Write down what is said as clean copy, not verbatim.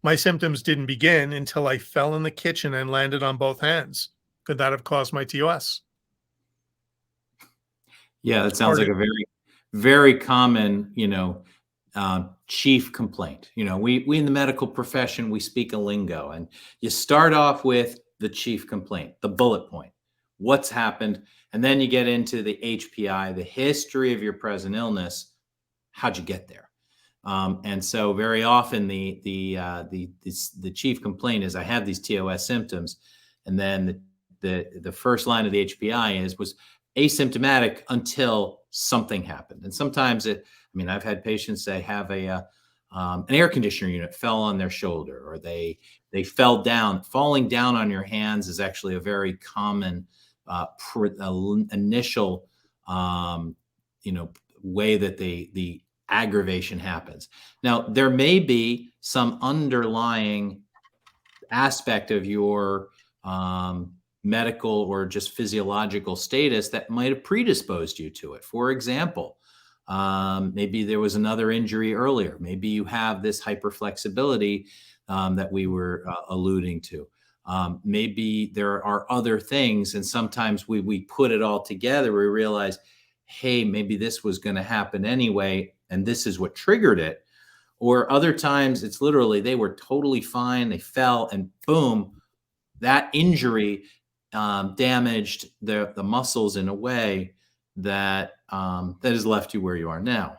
My symptoms didn't begin until I fell in the kitchen and landed on both hands. Could that have caused my TOS? Yeah, that It's sounds hard like to, a very, very common, chief complaint. We in the medical profession, we speak a lingo, and you start off with the chief complaint, the bullet point, what's happened, and then you get into the HPI, the history of your present illness. How'd you get there? And so very often the chief complaint is I have these TOS symptoms, and then the first line of the HPI was asymptomatic until something happened. And sometimes I've had patients say have an air conditioner unit fell on their shoulder, or they fell down. Falling down on your hands is actually a very common initial way that the aggravation happens. Now, there may be some underlying aspect of your medical or just physiological status that might have predisposed you to it. For example, maybe there was another injury earlier. Maybe you have this hyperflexibility that we were alluding to. Maybe there are other things, and sometimes we put it all together. We realize, hey, maybe this was going to happen anyway, and this is what triggered it. Or other times it's literally they were totally fine, they fell, and boom, that injury damaged the muscles in a way that that has left you where you are now.